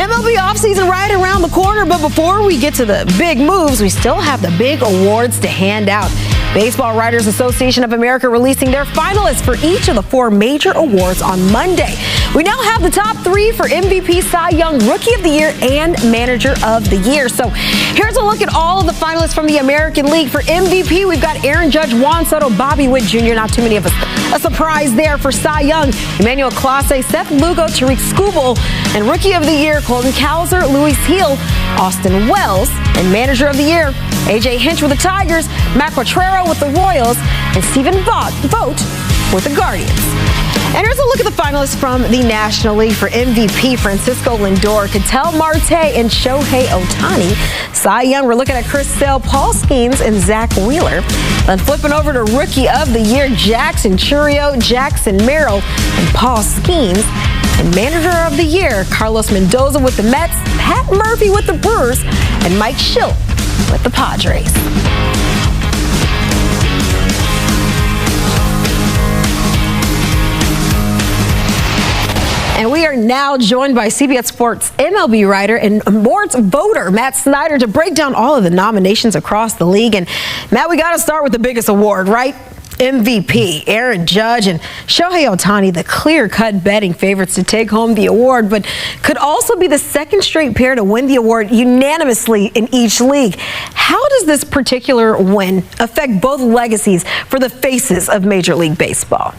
MLB offseason right around the corner, but before we get to the big moves, we still have the big awards to hand out. Baseball Writers Association of America releasing their finalists for each of the 4 major awards on Monday. We now have the top 3 for MVP, Cy Young, Rookie of the Year, and Manager of the Year. So here's a look at all of the finalists from the American League. For MVP, we've got Aaron Judge, Juan Soto, Bobby Witt Jr., not too many of us. A surprise there for Cy Young, Emmanuel Clase, Seth Lugo, Tariq Skubal, and Rookie of the Year, Colton Cowser, Luis Heel, Austin Wells, and Manager of the Year, A.J. Hinch with the Tigers, Matt Quatrero with the Royals, and Stephen Vogt with the Guardians. And here's a look at the finalists from the National League. For MVP, Francisco Lindor, Ketel Marte, and Shohei Ohtani. Cy Young, we're looking at Chris Sale, Paul Skeens, and Zach Wheeler. Then flipping over to Rookie of the Year, Jackson Chourio, Jackson Merrill, and Paul Skeens. And Manager of the Year, Carlos Mendoza with the Mets, Pat Murphy with the Brewers, and Mike Schilt with the Padres. And we are now joined by CBS Sports MLB writer and awards voter Matt Snyder to break down all of the nominations across the league. And Matt, we got to start with the biggest award, right? MVP, Aaron Judge and Shohei Ohtani, the clear-cut betting favorites to take home the award, but could also be the second straight pair to win the award unanimously in each league. How does this particular win affect both legacies for the faces of Major League Baseball?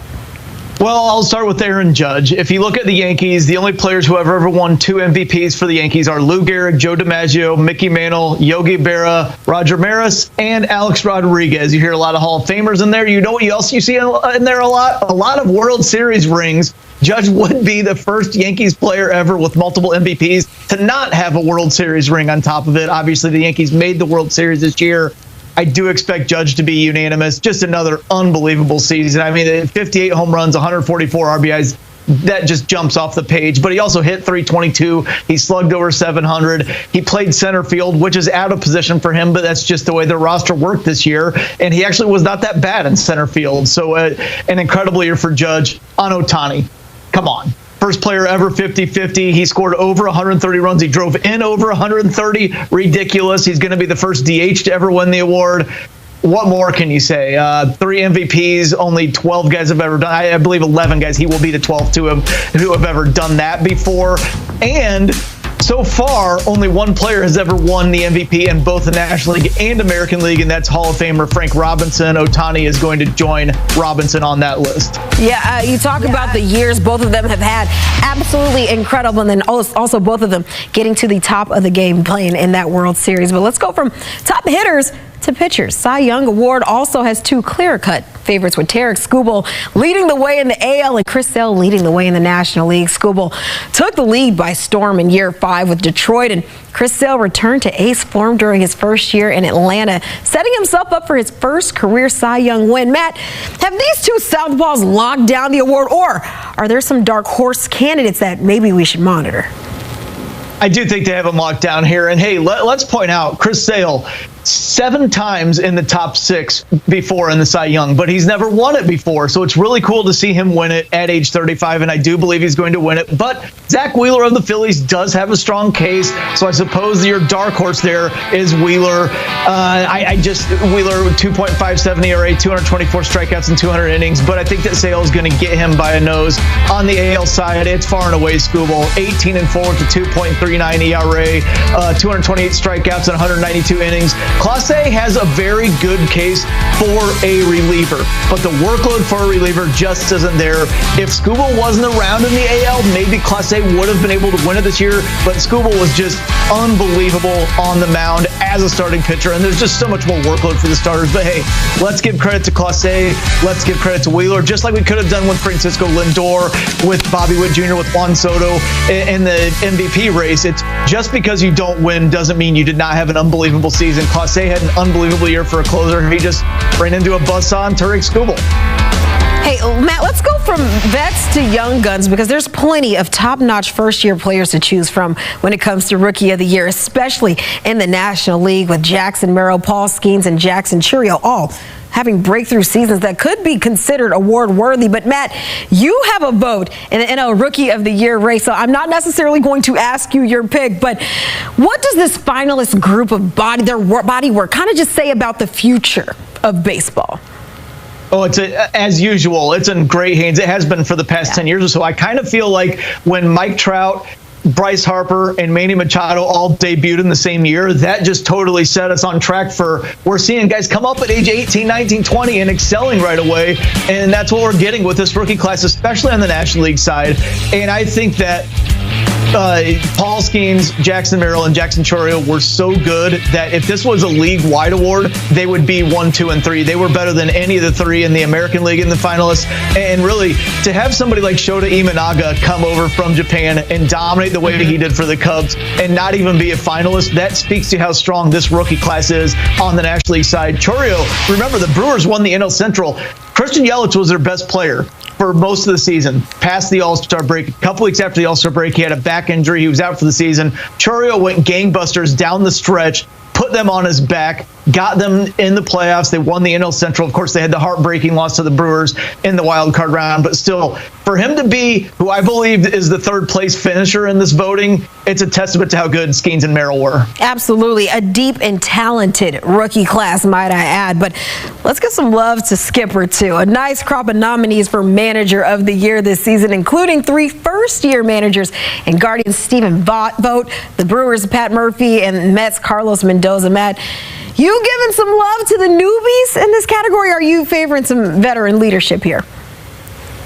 Well, I'll start with Aaron Judge. If you look at the Yankees, the only players who have ever won 2 MVPs for the Yankees are Lou Gehrig, Joe DiMaggio, Mickey Mantle, Yogi Berra, Roger Maris, and Alex Rodriguez. You hear a lot of Hall of Famers in there. You know what else you see in there a lot? A lot of World Series rings. Judge would be the first Yankees player ever with multiple MVPs to not have a World Series ring on top of it. Obviously, the Yankees made the World Series this year. I do expect Judge to be unanimous. Just another unbelievable season. I mean, 58 home runs, 144 RBIs. That just jumps off the page. But he also hit 322. He slugged over 700. He played center field, which is out of position for him, but that's just the way the roster worked this year. And he actually was not that bad in center field. So an incredible year for Judge. On Ohtani, come on. First player ever 50-50. He scored over 130 runs. He drove in over 130. Ridiculous. He's going to be the first DH to ever win the award. What more can you say? 3 MVPs, only 12 guys have ever done. I believe 11 guys. He will be the 12th who have ever done that before. And so far, only one player has ever won the MVP in both the National League and American League, and that's Hall of Famer Frank Robinson. Ohtani is going to join Robinson on that list. Yeah, you talk about the years both of them have had. Absolutely incredible. And then also both of them getting to the top of the game playing in that World Series. But let's go from top hitters to pitchers. Cy Young Award also has 2 clear-cut favorites, with Tariq Skubal leading the way in the AL and Chris Sale leading the way in the National League. Skubal took the lead by storm in year 5 with Detroit, and Chris Sale returned to ace form during his first year in Atlanta, setting himself up for his first career Cy Young win. Matt, have these 2 southpaws locked down the award, or are there some dark horse candidates that maybe we should monitor? I do think they have him locked down here. And hey, let's point out Chris Sale, 7 times in the top 6 before in the Cy Young, but he's never won it before. So it's really cool to see him win it at age 35, and I do believe he's going to win it. But Zach Wheeler of the Phillies does have a strong case, so I suppose your dark horse there is Wheeler. Wheeler with 2.57 ERA, 224 strikeouts in 200 innings, but I think that Sale is going to get him by a nose. On the AL side, it's far and away Skubal, 18-4 with a 2.39 ERA, 228 strikeouts in 192 innings. Clase has a very good case for a reliever, but the workload for a reliever just isn't there. If Skubal wasn't around in the AL, maybe Clase would have been able to win it this year, but Skubal was just unbelievable on the mound as a starting pitcher, and there's just so much more workload for the starters. But hey, let's give credit to Clase, let's give credit to Wheeler, just like we could have done with Francisco Lindor, with Bobby Witt Jr., with Juan Soto in the MVP race. It's just because you don't win doesn't mean you did not have an unbelievable season. Clase had an unbelievable year for a closer. He just ran into a buzzsaw on Tariq Skubal. Hey, Matt, let's go from vets to young guns because there's plenty of top-notch first-year players to choose from when it comes to Rookie of the Year, especially in the National League with Jackson Merrill, Paul Skeens, and Jackson Churio all having breakthrough seasons that could be considered award-worthy. But, Matt, you have a vote in the NL Rookie of the Year race, so I'm not necessarily going to ask you your pick, but what does this finalist group of their body work kind of just say about the future of baseball? Oh, as usual, it's in great hands. It has been for the past 10 years or so. I kind of feel like when Mike Trout, Bryce Harper, and Manny Machado all debuted in the same year, that just totally set us on track for we're seeing guys come up at age 18, 19, 20 and excelling right away. And that's what we're getting with this rookie class, especially on the National League side. And I think that Paul Skeens, Jackson Merrill, and Jackson Churio were so good that if this was a league-wide award, they would be 1, 2, and 3. They were better than any of the three in the American League in the finalists. And really, to have somebody like Shota Imanaga come over from Japan and dominate the way that he did for the Cubs and not even be a finalist, that speaks to how strong this rookie class is on the National League side. Churio, remember, the Brewers won the NL Central. Christian Yelich was their best player for most of the season, past the All-Star break. A couple weeks after the All-Star break, he had a back injury. He was out for the season. Churio went gangbusters down the stretch, put them on his back, got them in the playoffs. They won the NL Central. Of course, they had the heartbreaking loss to the Brewers in the wild card round. But still, for him to be who I believe is the third place finisher in this voting, it's a testament to how good Skeens and Merrill were. Absolutely. A deep and talented rookie class, might I add. But let's give some love to Skipper, too. A nice crop of nominees for Manager of the Year this season, including 3 first-year managers and Guardians Stephen Vogt, the Brewers Pat Murphy, and Mets Carlos Mendoza. Matt, you giving some love to the newbies in this category? Are you favoring some veteran leadership here?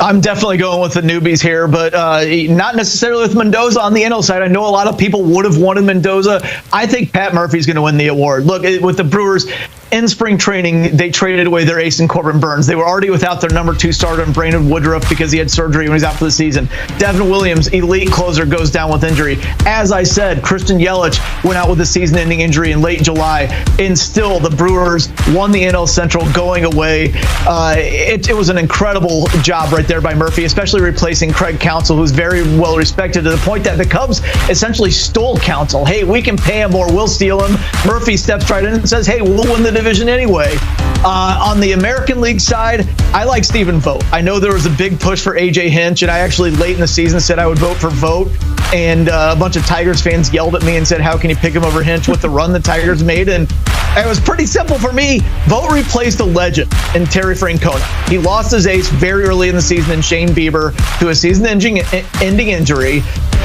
I'm definitely going with the newbies here, but not necessarily with Mendoza on the NL side. I know a lot of people would have wanted Mendoza. I think Pat Murphy's going to win the award. Look, with the Brewers, in spring training, they traded away their ace in Corbin Burns. They were already without their number 2 starter in Brandon Woodruff because he had surgery when he's out for the season. Devin Williams, elite closer, goes down with injury. As I said, Christian Yelich went out with a season-ending injury in late July, and still the Brewers won the NL Central going away. It was an incredible job right there by Murphy, especially replacing Craig Counsell, who's very well respected to the point that the Cubs essentially stole Counsell. Hey, we can pay him or we'll steal him. Murphy steps right in and says, hey, we'll win the division anyway. On the American League side, I like Stephen Vogt. I know there was a big push for AJ Hinch, and I actually late in the season said I would vote for Vogt, and a bunch of Tigers fans yelled at me and said, how can you pick him over Hinch with the run the Tigers made? And it was pretty simple for me. Vogt replaced a legend in Terry Francona. He lost his ace very early in the season in Shane Bieber to a season-ending injury.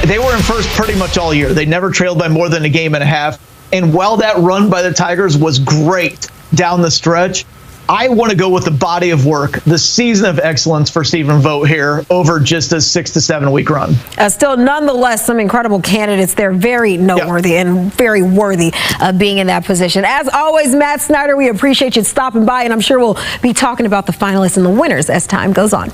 They were in first pretty much all year. They never trailed by more than a game and a half. And while that run by the Tigers was great down the stretch, I want to go with the body of work, the season of excellence for Stephen Vogt here over just a 6 to 7 week run. Still, nonetheless, some incredible candidates there, very noteworthy and very worthy of being in that position. As always, Matt Snyder, we appreciate you stopping by, and I'm sure we'll be talking about the finalists and the winners as time goes on.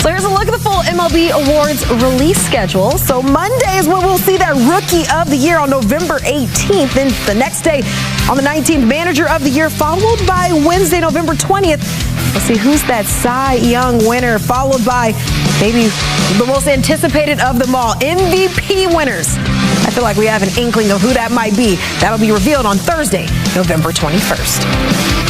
So here's a look at the full MLB Awards release schedule. So Monday is when we'll see that Rookie of the Year on November 18th. Then the next day, on the 19th, Manager of the Year, followed by Wednesday, November 20th. We'll see who's that Cy Young winner, followed by maybe the most anticipated of them all, MVP winners. I feel like we have an inkling of who that might be. That'll be revealed on Thursday, November 21st.